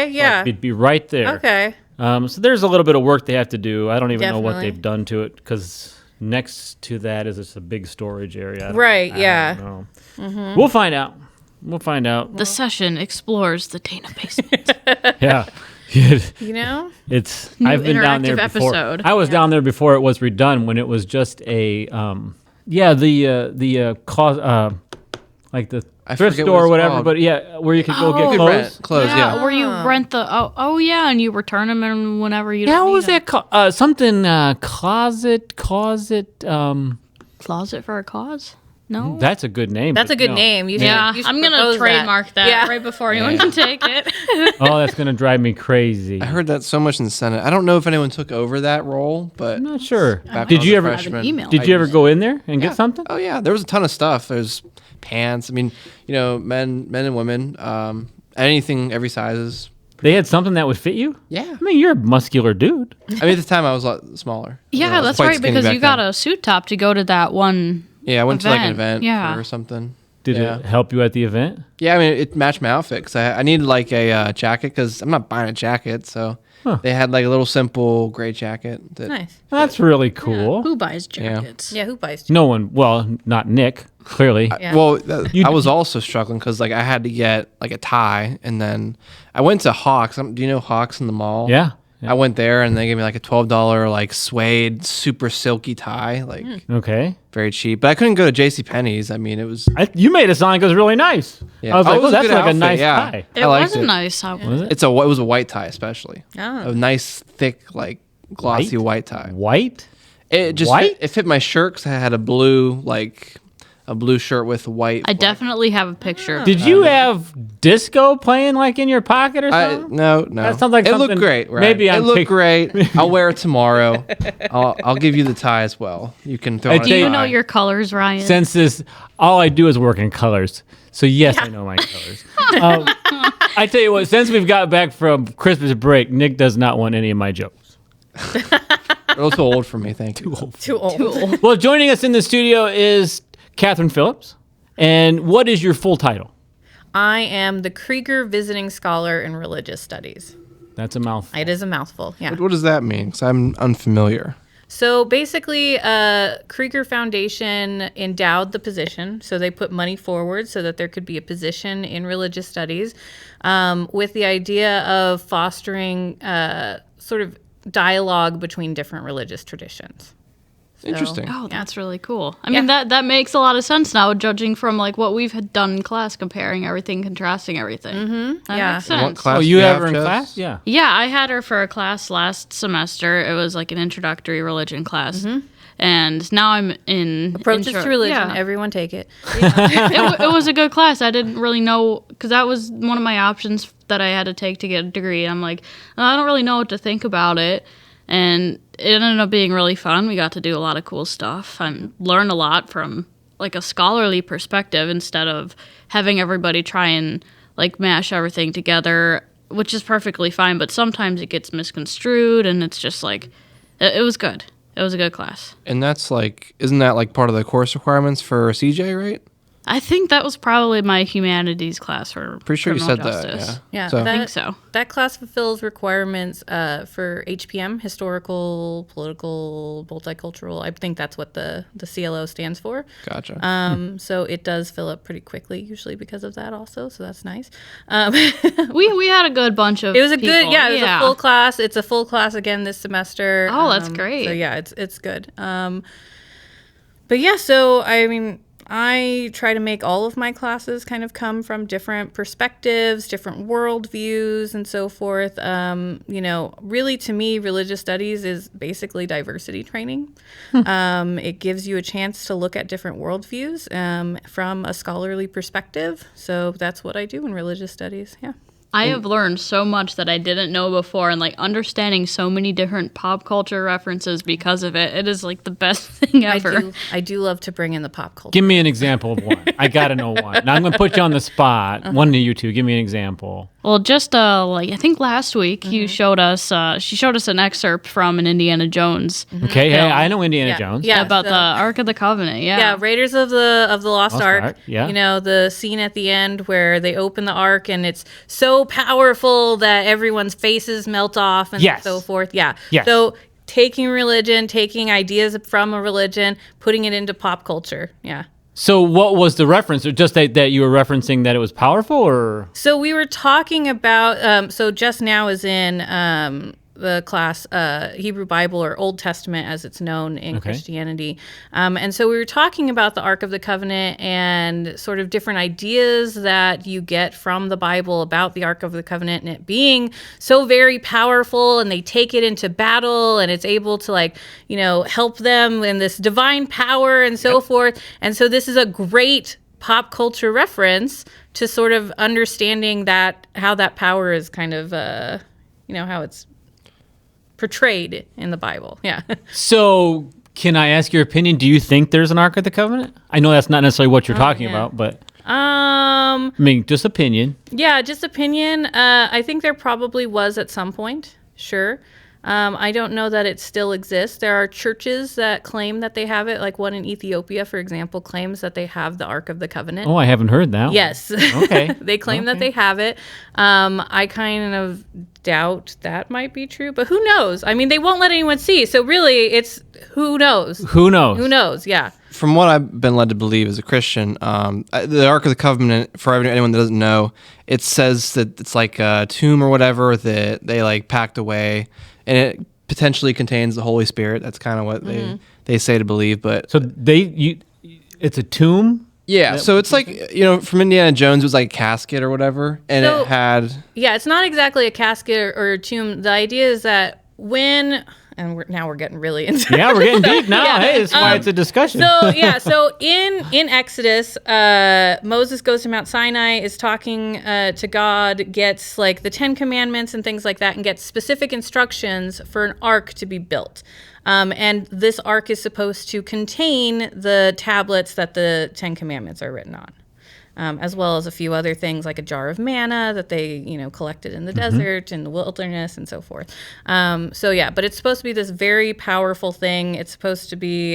Okay, yeah. It'd be right there. Okay. So there's a little bit of work they have to do. I don't even know what Definitely. they've done to it because next to that is just a big storage area. Right, I yeah. don't know. We'll find out. The session explores the Dana basement. Yeah. You know? It's New I've been down there interactive before. episode. I was down there before it was redone when it was just a like the I thrift forget store what or it's whether, called. but yeah, where you could go get Oh. clothes. Clothes, yeah. Where you rent the and you return them and whenever you Yeah, don't what was need that called? Something closet. Closet for a cause? No. That's a good name. That's but a good no. name. You Yeah, should I'm gonna propose trademark that Yeah. right before anyone can take it. Oh, that's gonna drive me crazy. I heard that so much in the Senate. I don't know if anyone took over that role, but I'm not sure. back Did when you I was a ever? freshman, email. Did you ever go in there and Yeah. get something? Oh yeah, there was a ton of stuff. There's pants. I mean, men and women. Anything, every sizes. They had something that would fit you. Yeah. I mean, you're a muscular dude. I mean, at the time I was a lot smaller. Yeah, I was that's quite right, skinny because back you got then. a suit top to go to that one. Yeah, I went to like an event. event Yeah. or something. Did Yeah. it help you at the event? Yeah, I mean, it matched my outfit because I needed like a jacket because I'm not buying a jacket. So they had like a little simple gray jacket. That, Nice. That's really cool. Who buys jackets? Yeah, who buys No one. Well, not Nick. Clearly. Yeah. Well, I was also struggling because like I had to get like a tie, and then I went to Hawks. Do you know Hawks in the mall? Yeah. I went there, and they gave me like a $12 like suede super silky tie, like Okay. very cheap. But I couldn't go to JCPenney's. I mean, it was You made it sound like it was really nice. Yeah. I was Oh, like, it was a that's good like a outfit, nice yeah. tie. It I liked wasn't it. nice. Was it? it was a white tie especially. Oh. A nice thick like glossy white tie. White? It just White? it fit my shirt because I had a blue shirt with white. I definitely have a picture. Did you have disco playing like in your pocket or something? No. That sounds like it something- looked great. Right? maybe I'm it looked pick- great. I'll wear it tomorrow. I'll give you the tie as well. You can throw. I on a Do you tie. know your colors, Ryan? Since all I do is work in colors. So yes, I know my colors. I tell you what, since we've got back from Christmas break, Nick does not want any of my jokes. You're a little too old for me. Thank you. Too old. Well, joining us in the studio is Kathryn Phillips. And what is your full title? I am the Krieger Visiting Scholar in Religious Studies. That's a mouthful. It is a mouthful, yeah. What does that mean? Because I'm unfamiliar. So basically, Krieger Foundation endowed the position. So they put money forward so that there could be a position in religious studies with the idea of fostering sort of dialogue between different religious traditions. Interesting. Oh, that's really cool. I mean, that makes a lot of sense now, judging from like what we've had done in class, comparing everything, contrasting everything. Mm-hmm. That Yeah. makes What sense. class Oh, do you have have her in Jess? class? Yeah. Yeah, I had her for a class last semester. It was like an introductory religion class. And now I'm in Approaches intro- to religion. Yeah. Everyone take it. It was a good class. I didn't really know, because that was one of my options that I had to take to get a degree. I'm like, I don't really know what to think about it. And it ended up being really fun. We got to do a lot of cool stuff. I learned a lot from like a scholarly perspective instead of having everybody try and like mash everything together, which is perfectly fine. But sometimes it gets misconstrued, and it's just like, it was good. It was a good class. And that's like, isn't that like part of the course requirements for CJ, right? I think that was probably my humanities class for Pretty sure you criminal said justice. that. Yeah, So, I think so. That class fulfills requirements for HPM, historical, political, multicultural. I think that's what the CLO stands for. gotcha. So it does fill up pretty quickly, usually because of that also. So that's nice. We had a good bunch of It was a people. good, it was a full class. It's a full class again this semester. Oh, that's great. So yeah, it's good. But yeah, so I mean, I try to make all of my classes kind of come from different perspectives, different worldviews, and so forth. Really to me, religious studies is basically diversity training. It gives you a chance to look at different worldviews from a scholarly perspective. So that's what I do in religious studies. Yeah. I have learned so much that I didn't know before, and like understanding so many different pop culture references because of it. It is like the best thing ever. I do love to bring in the pop culture. Give me an example of one. I got to know one. Now I'm going to put you on the spot. One of you two. Give me an example. Well, just like I think last week you showed us, she showed us an excerpt from an Indiana Jones Okay, hey, film I know Indiana Jones. Yeah, about so- the Ark of the Covenant. Yeah. Yeah, Raiders of the Lost Ark. Ark, yeah. You know, the scene at the end where they open the Ark and it's so powerful that everyone's faces melt off and Yes. so forth. Yeah. Yes. So taking religion, taking ideas from a religion, putting it into pop culture. Yeah. So what was the reference? Or just that you were referencing that it was powerful, or? So we were talking about, so Jess now is in the class Hebrew Bible, or Old Testament as it's known in Christianity. And so we were talking about the Ark of the Covenant and sort of different ideas that you get from the Bible about the Ark of the Covenant and it being so very powerful, and they take it into battle and it's able to, like, you know, help them in this divine power and so forth. And so this is a great pop culture reference to sort of understanding that, how that power is kind of, you know, how it's portrayed in the Bible. Yeah. So can I ask your opinion? Do you think there's an Ark of the Covenant? I know that's not necessarily what you're talking about, but I mean, just opinion. Yeah, just opinion. I think there probably was at some point. Sure. I don't know that it still exists. There are churches that claim that they have it, like one in Ethiopia, for example, claims that they have the Ark of the Covenant. Oh, I haven't heard that. Yes. Okay. They claim that they have it. I kind of doubt that might be true, but who knows? I mean, they won't let anyone see. So really, it's who knows? Who knows? Who knows? Yeah. From what I've been led to believe as a Christian, the Ark of the Covenant, for anyone that doesn't know, it says that it's like a tomb or whatever that they like packed away, and it potentially contains the Holy Spirit. That's kind of what they say to believe. But So it's a tomb? yeah, so it's like, you know, from Indiana Jones, it was like a casket or whatever, and So- it had. Yeah, it's not exactly a casket or a tomb. The idea is that when, and now we're getting really into Yeah, we're getting deep now. Yeah. Hey, that's why it's a discussion. So in Exodus, Moses goes to Mount Sinai, is talking to God, gets like the 10 Commandments and things like that, and gets specific instructions for an ark to be built. And this ark is supposed to contain the tablets that the 10 Commandments are written on. As well as a few other things like a jar of manna that they, you know, collected in the desert, in the wilderness, and so forth. So yeah, but it's supposed to be this very powerful thing. It's supposed to be,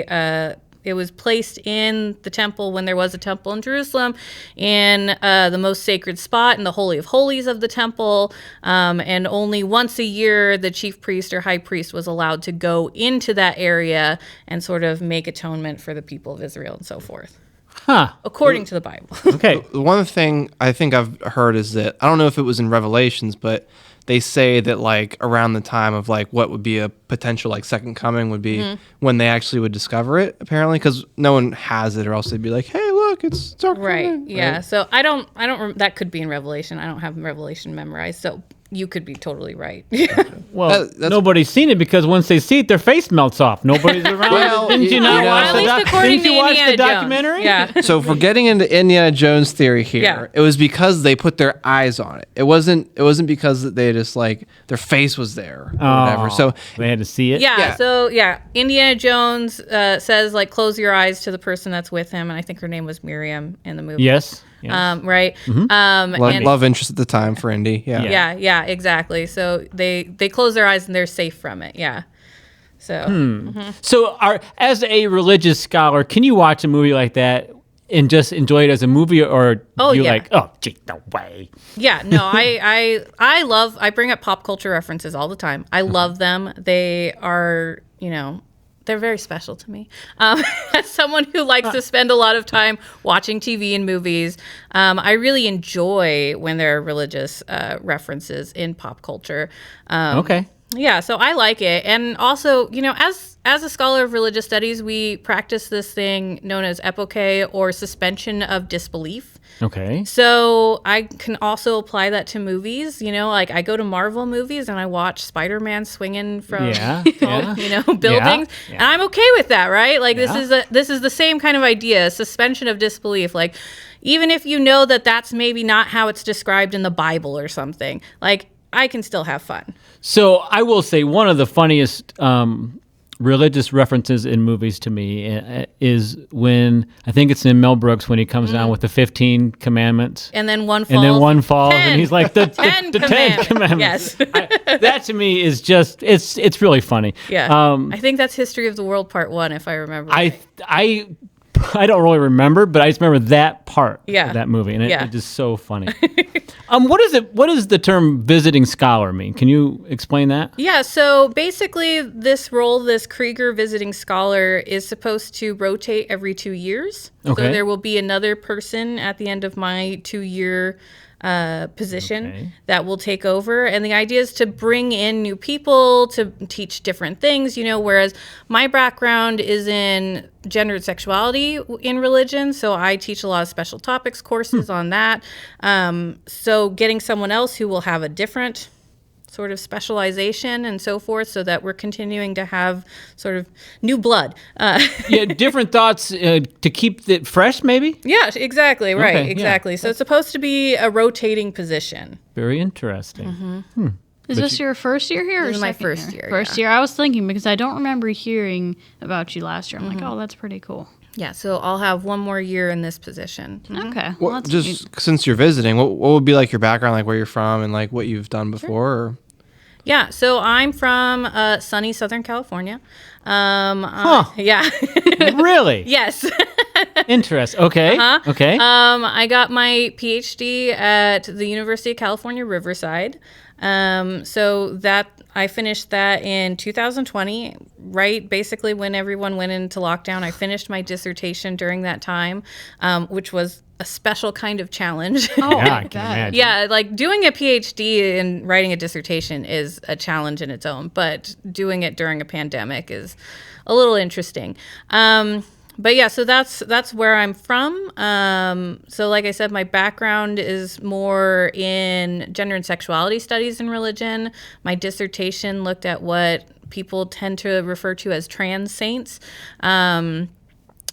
it was placed in the temple when there was a temple in Jerusalem, in the most sacred spot in the Holy of Holies of the temple. And only once a year, the chief priest or high priest was allowed to go into that area and sort of make atonement for the people of Israel and so forth. Huh. According to the Bible. Okay. The one thing I think I've heard is that, I don't know if it was in Revelations, but they say that like around the time of like what would be a potential like second coming would be when they actually would discover it, apparently, because no one has it, or else they'd be like, hey, look, it's dark. Right. Yeah. So I don't, that could be in Revelation. I don't have Revelation memorized. So you could be totally right. Well, that's- nobody's seen it because once they see it, their face melts off. Nobody's around. Well, Didn't you you not know- watch At the least according Didn't to you watch Indiana the Jones. documentary? Yeah. So if we're getting into Indiana Jones theory here, Yeah. it was because they put their eyes on it. It wasn't because they just like their face was there or whatever. So they had to see it. Yeah, Yeah. So yeah, Indiana Jones says like close your eyes to the person that's with him, and I think her name was Miriam in the movie. Yes. Yes. Right. And love interest at the time for Indy. Yeah. yeah, exactly. So they close their eyes and they're safe from it. Yeah. So So, as a religious scholar, can you watch a movie like that and just enjoy it as a movie, or Oh, you're yeah. like, oh, gee, no way? yeah, no, I bring up pop culture references all the time. I love them. They are, you know, they're very special to me. As someone who likes to spend a lot of time watching TV and movies, I really enjoy when there are religious references in pop culture. Okay. Yeah, so I like it. And also, you know, as a scholar of religious studies, we practice this thing known as epoche, or suspension of disbelief. Okay. So I can also apply that to movies. You know, like I go to Marvel movies and I watch Spider-Man swinging from Yeah, you know, buildings, yeah. and I'm okay with that, right? Like Yeah. this is the same kind of idea, suspension of disbelief. Like even if you know that that's maybe not how it's described in the Bible or something, like I can still have fun. So I will say one of the funniest religious references in movies to me is when I think it's in Mel Brooks when he comes down with the 15 commandments. And then one falls. And then one falls, 10. and he's like, the 10 10 commandments. Yes. That to me is just, it's really funny. Yeah. I think that's History of the World Part 1, if I remember right. I don't really remember, but I just remember that part of that movie, and it's just so funny. What does the term visiting scholar mean? Can you explain that? Yeah, so basically this role, this Krieger Visiting Scholar, is supposed to rotate every 2 years. Okay. So there will be another person at the end of my 2-year position that will take over, and the idea is to bring in new people to teach different things, whereas my background is in gender and sexuality in religion, so I teach a lot of special topics courses on that. So getting someone else who will have a different sort of specialization and so forth, so that we're continuing to have sort of new blood. Different thoughts to keep it fresh, maybe? Yeah, exactly. Right, Okay, exactly. So it's supposed to be a rotating position. Very interesting. Is this your first year here? This or is my second first year, First year. I was thinking because I don't remember hearing about you last year. I'm like, oh, that's pretty cool. Yeah, so I'll have one more year in this position. Okay. Well, that's Just since you're visiting, what would be like your background, like where you're from and like what you've done before? Or? Yeah, so I'm from sunny Southern California. Yeah. Really? Yes. Interesting. Okay. Okay. I got my Ph.D. at the University of California, Riverside. So that I finished that in 2020, right basically when everyone went into lockdown. I finished my dissertation during that time, which was a special kind of challenge. Oh, yeah, I can imagine. Yeah, like doing a PhD and writing a dissertation is a challenge in its own, but doing it during a pandemic is a little interesting. But yeah, so that's where I'm from. So like I said, my background is more in gender and sexuality studies and religion. My dissertation looked at what people tend to refer to as trans saints.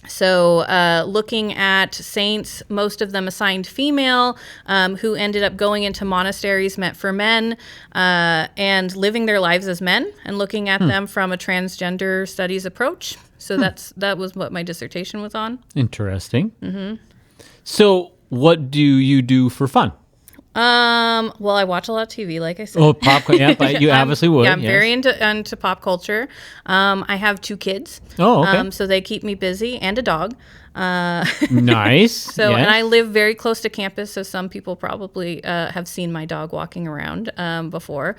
So looking at saints, most of them assigned female, who ended up going into monasteries meant for men and living their lives as men and looking at them from a transgender studies approach. So that was what my dissertation was on. Interesting. So what do you do for fun? Well, I watch a lot of TV, like I said. Oh, popcorn. Yeah, but you obviously would. Yeah, I'm yes. very into pop culture. I have 2 kids. Oh, okay. So they keep me busy, and a dog. Nice. So, yes. and I live very close to campus, so some people probably have seen my dog walking around before.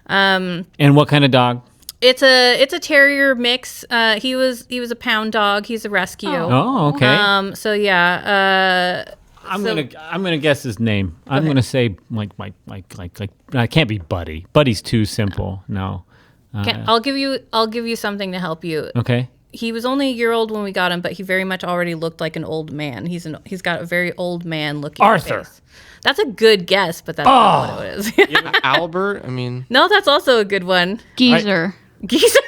And what kind of dog? It's a terrier mix. He was a pound dog. He's a rescue. Oh, okay. So yeah. I'm gonna guess his name. I'm gonna say like I can't be Buddy. Buddy's too simple. No. I'll give you something to help you. Okay. He was only a year old when we got him, but he very much already looked like an old man. He's got a very old man looking Arthur. face. That's a good guess, but that's not what it is. Albert? I mean... No, that's also a good one. Geezer. Geezer?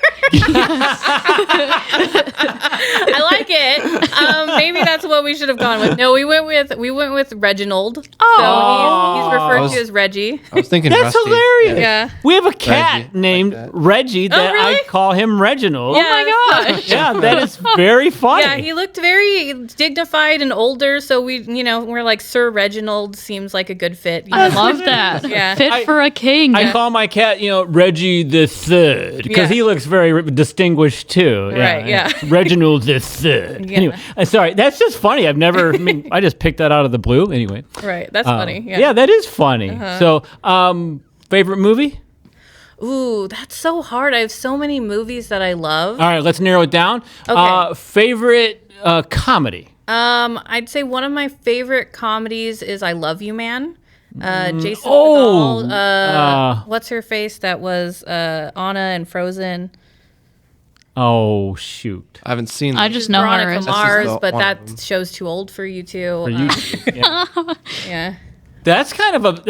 I like it. Maybe that's what we should have gone with. No, we went with Reginald. Oh. So he's referred to as Reggie. I was thinking That's Rusty. hilarious. Yeah. We have a cat Reggie, named like that. Reggie that really? I call him Reginald. Yeah, oh my gosh. Yeah, that is very funny. Yeah, he looked very dignified and older, so we're like Sir Reginald seems like a good fit. I love that. Yeah. Fit for a king. I call my cat, Reggie the Third, because Yeah. he looks very distinguished too. Right, yeah. Reginald the Third. Yeah. Anyway, sorry, that's just funny. I just picked that out of the blue. Anyway. Right, that's funny. Yeah, that is funny. So, favorite movie? Ooh, that's so hard. I have so many movies that I love. All right, let's narrow it down. Okay. Favorite comedy? I'd say one of my favorite comedies is I Love You, Man. Jason Oh, Segel. What's her face? That was Anna and Frozen. Oh, shoot. I haven't seen I that. just know her Veronica as Mars, the- but one that of them. show's too old for you too. For you, yeah. Yeah. That's kind of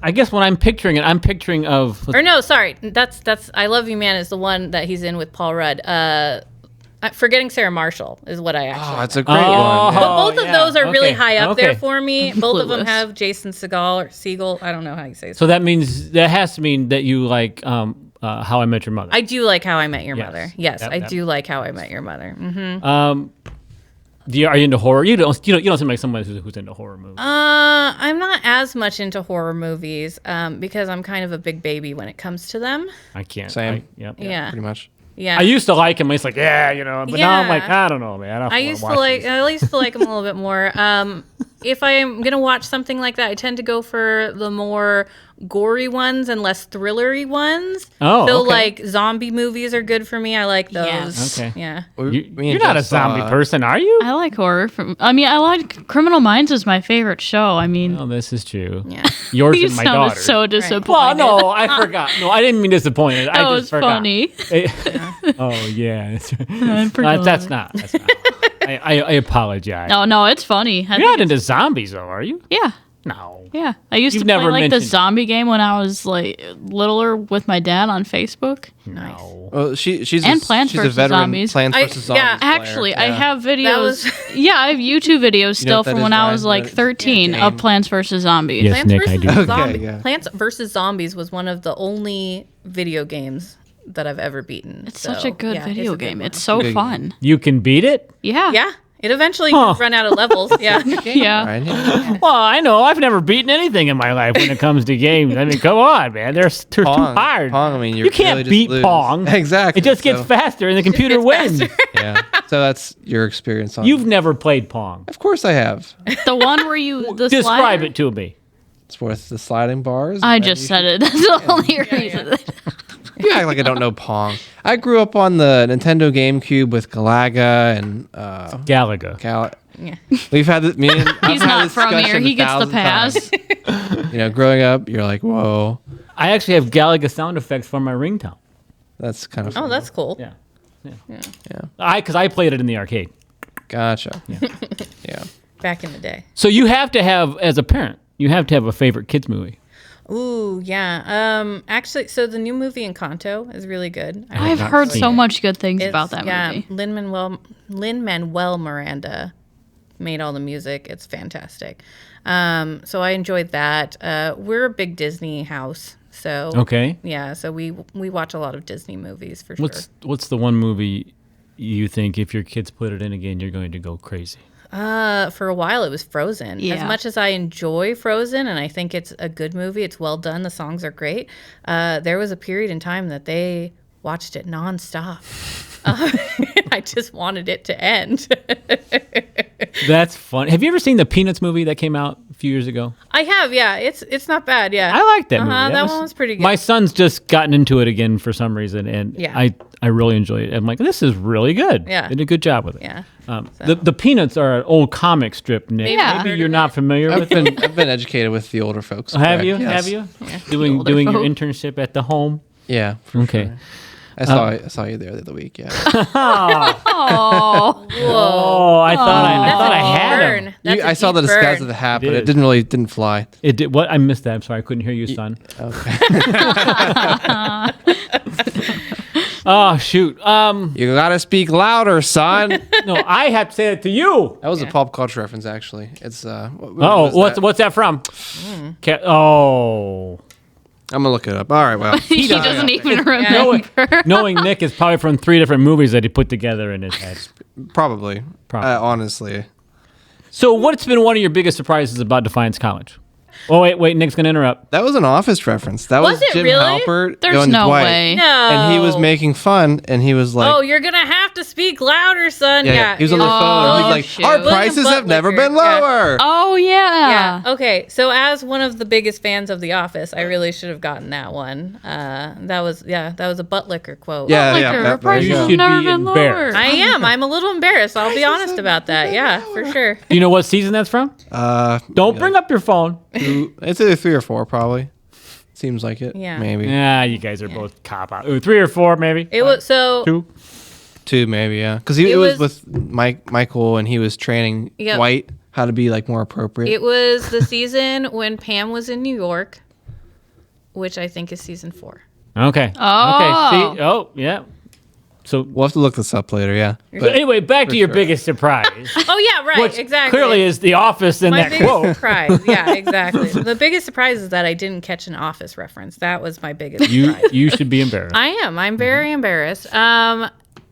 I guess when I'm picturing it, I'm picturing of... Or no, sorry. That's I Love You, Man is the one that he's in with Paul Rudd. Forgetting Sarah Marshall is what I actually. Oh, that's a great one. But Yeah. both of those are really high up there okay. for me. Both of them Clueless. have Jason Segel or Siegel. I don't know how you say it. So that has to mean that you like How I Met Your Mother. I do like How I Met Your Mother. Yes, I do like How I Met Your Mother. Mm-hmm. Are you into horror? You don't seem like someone who's into horror movies. I'm not as much into horror movies because I'm kind of a big baby when it comes to them. I can't. Same. Yep. Yeah. Pretty much. Yeah. I used to like him. It's like, but now I'm like, I don't know, man. I used to like them a little bit more. If I'm gonna watch something like that, I tend to go for the more gory ones and less thrillery ones. Oh, so okay. like zombie movies are good for me. I like those. Yes. Okay. Yeah. You're not a zombie person, are you? I like horror. I like Criminal Minds is my favorite show. I mean, Oh, this is true. Yeah. Yours you and my sounded daughter. so disappointed. Well, no, I forgot. No, I didn't mean disappointed. That I was just forgot. funny. Oh yeah. I forgot. That's not. I apologize. No, it's funny. You're not into zombies, though, are you? Yeah. No. Yeah, I used You've to play never like the mentioned- zombie game when I was like littler with my dad on Facebook. No. Well, she's And a, Plants she's a vs. veteran Zombies. Plants I- vs. Zombies yeah, player. Actually, I Yeah. have videos. That was- I have YouTube videos still what that from is, when I Ryan? was like The 13 game? of Plants vs. Zombies. Yes, Nick, I do. Okay, yeah. Plants vs. Zombies was one of the only video games that I've ever beaten. It's such a good video it's a good game. one. It's so Good fun. You can beat it? Yeah. Yeah. It eventually Huh. run out of levels. Yeah. Yeah. Right? Yeah. Well, I know. I've never beaten anything in my life when it comes to games. I mean, come on, man. They're too hard. Pong, I mean, you can't really just beat lose. Pong. Exactly. It just gets so, faster and the computer gets wins. faster. Yeah. So that's your experience on You've never played Pong. Of course I have. The one where you the Describe slider? it to me. It's worth the sliding bars. I That just you said it. That's the only reason. You act like I don't know Pong. I grew up on the Nintendo GameCube with Galaga and Galaga. Yeah. We've had this. He's not from here. He gets the pass. You know, growing up, you're like, whoa, I actually have Galaga sound effects for my ringtone. that's kind of. Oh, that's cool. Yeah. Yeah. Because I played it in the arcade. Gotcha. Yeah. Back in the day. So you have to have, as a parent, you have to have a favorite kids movie. Ooh, yeah. Actually, so the new movie Encanto is really good. I've not heard seen so it. much good things It's- about that movie. Lin-Manuel Miranda made all the music. It's fantastic. So I enjoyed that. We're a big Disney house, so Okay. yeah. So we watch a lot of Disney movies for sure. What's the one movie you think if your kids put it in again, you're going to go crazy? For a while, it was Frozen. As Yeah. much as I enjoy Frozen and I think it's a good movie, it's well done, the songs are great. There was a period in time that they watched it nonstop. I just wanted it to end. That's fun. Have you ever seen the Peanuts movie that came out a few years ago? I have, yeah. It's not bad, yeah. I like that movie. That one was pretty good. My son's just gotten into it again for some reason, and Yeah. I really enjoy it. I'm like, this is really good. Yeah. They did a good job with it. Yeah. The Peanuts are an old comic strip, Nick. Yeah. Maybe you're not familiar with it. I've been educated with the older folks. Have correct? you? Yes. Have you? Yeah. Doing older your folk. internship at the home? Yeah. Okay. Sure. I saw you there the other week. Yeah. Oh, Oh, I thought I had burn. him. That's a I saw deep the disguise burn. of the hat, It but is. it didn't fly. It did. What? I missed that. I'm sorry. I couldn't hear you, son. Okay. Oh shoot. You gotta speak louder, son. No, I have to say it to you. That was a pop culture reference, actually. It's What's that from? Oh. I'm gonna look it up. All right, well, he doesn't even remember. Knowing Nick is probably from 3 different movies that he put together in his head. probably. Probably. Honestly, So what's been one of your biggest surprises about Defiance College? Oh, wait, Nick's going to interrupt. that was an Office reference. That was Was it Jim really? Halpert There's going to no Dwight. way. No. And he was making fun, and he was like, Oh, you're going to have to speak louder, son. Yeah. He was on the phone. Oh, And he's like, shoot. our William prices have never Butler. been Yeah. lower. Oh Yeah. yeah. Okay. So, as one of the biggest fans of The Office, I really should have gotten that one. That was a butt licker quote. Yeah, Like yeah. her There prices you go. have should never be been embarrassed. lower. I am. I'm a little embarrassed. I'll be honest about that. Yeah, for sure. Do you know what season that's from? Don't bring up your phone. It's either 3 or 4, probably. Seems like it. Yeah. Maybe. Yeah, you guys are both cop out. 3 or 4, maybe. It was so. 2. 2, maybe, yeah. Because It it was was- with Michael, and he was training Yep. Dwight how to be like more appropriate. It was the season when Pam was in New York, which I think is season 4. Okay. Oh. Okay. See? Oh, yeah. So we'll have to look this up later, yeah. But anyway, back to your biggest surprise. Oh, yeah, right, which exactly. clearly is The Office in that quote. Surprise, yeah, exactly. The biggest surprise is that I didn't catch an Office reference. That was my biggest surprise. You should be embarrassed. I am. I'm very embarrassed.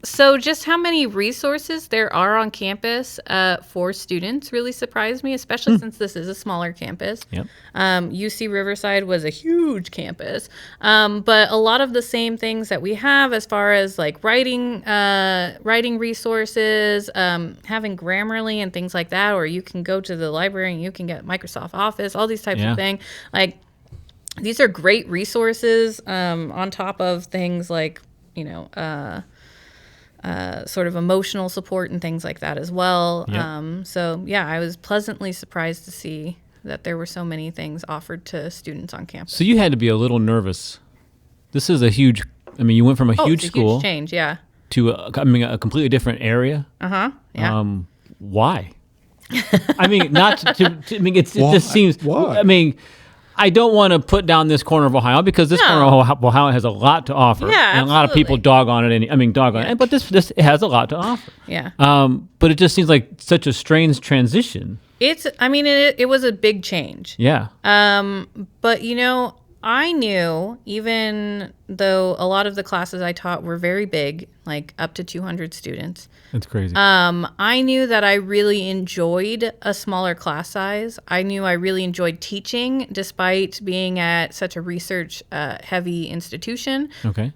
So just how many resources there are on campus for students really surprised me, especially since this is a smaller campus. Yep. UC Riverside was a huge campus, but a lot of the same things that we have as far as like writing resources, having Grammarly and things like that, or you can go to the library and you can get Microsoft Office, all these types of things. Like these are great resources on top of things like, sort of emotional support and things like that as well. Yep. So yeah, I was pleasantly surprised to see that there were so many things offered to students on campus. So you had to be a little nervous. This is a huge, you went from a huge school. Huge change, yeah. To a completely different area. Yeah. Why? It just seems, why? I don't want to put down this corner of Ohio because this corner of Ohio has a lot to offer. Yeah, and a lot of people dog on it. But this has a lot to offer. Yeah. But it just seems like such a strange transition. It was a big change. Yeah. But I knew, even though a lot of the classes I taught were very big, like up to 200 students. That's crazy. I knew that I really enjoyed a smaller class size. I knew I really enjoyed teaching despite being at such a research heavy institution. Okay.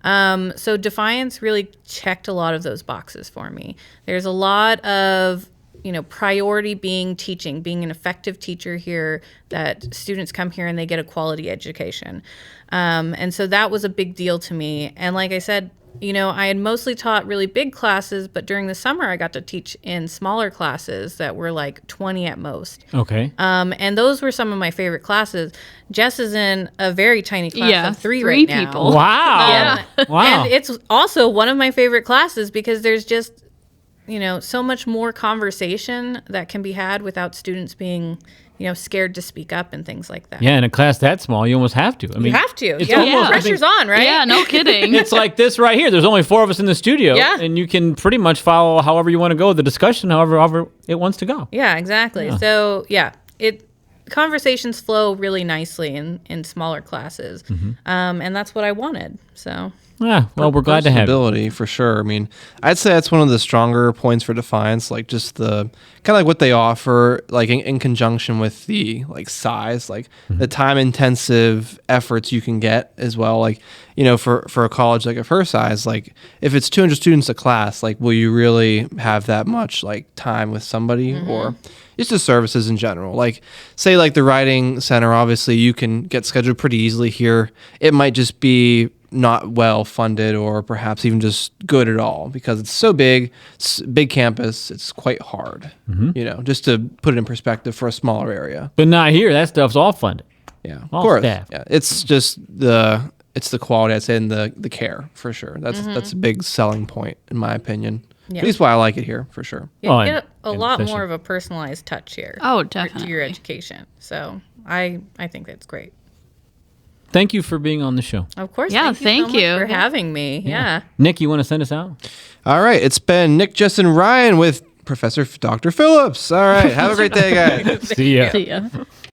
So Defiance really checked a lot of those boxes for me. There's a lot of priority being teaching, being an effective teacher here, that students come here and they get a quality education. And so that was a big deal to me. And like I said, I had mostly taught really big classes, but during the summer I got to teach in smaller classes that were like 20 at most. Okay. And those were some of my favorite classes. Jess is in a very tiny class of three right now. people. Wow. Wow. And it's also one of my favorite classes because there's just so much more conversation that can be had without students being, scared to speak up and things like that. Yeah, in a class that small, you almost have to. You have to. It's almost, pressure's on, right? Yeah, no kidding. It's like this right here. There's only 4 of us in the studio. Yeah. And you can pretty much follow however you want to go, the discussion, however it wants to go. Yeah, exactly. Yeah. So, conversations flow really nicely in smaller classes. Mm-hmm. And that's what I wanted, so... Yeah, well, we're glad to have you. For sure. I'd say that's one of the stronger points for Defiance, like just the kind of like what they offer, like in conjunction with the like size, like the time intensive efforts you can get as well. Like, for a college like of her size, like if it's 200 students a class, like will you really have that much like time with somebody or just the services in general? Like say like the writing center, obviously you can get scheduled pretty easily here. It might just be not well funded or perhaps even just good at all because it's so big, it's a big campus, it's quite hard, just to put it in perspective for a smaller area. But not here, that stuff's all funded. Yeah, all of course. Staff. Yeah, it's just the quality, I'd say, and the care for sure. That's a big selling point in my opinion. Yeah. At least why I like it here for sure. You get a lot more of a personalized touch here. Oh, definitely. To your education. So I think that's great. Thank you for being on the show. Of course. Yeah, thank you for having me. Yeah. Nick, you want to send us out? All right. It's been Nick, Jess, and Ryan with Professor Dr. Phillips. All right. Have a great day, guys. See ya. See ya.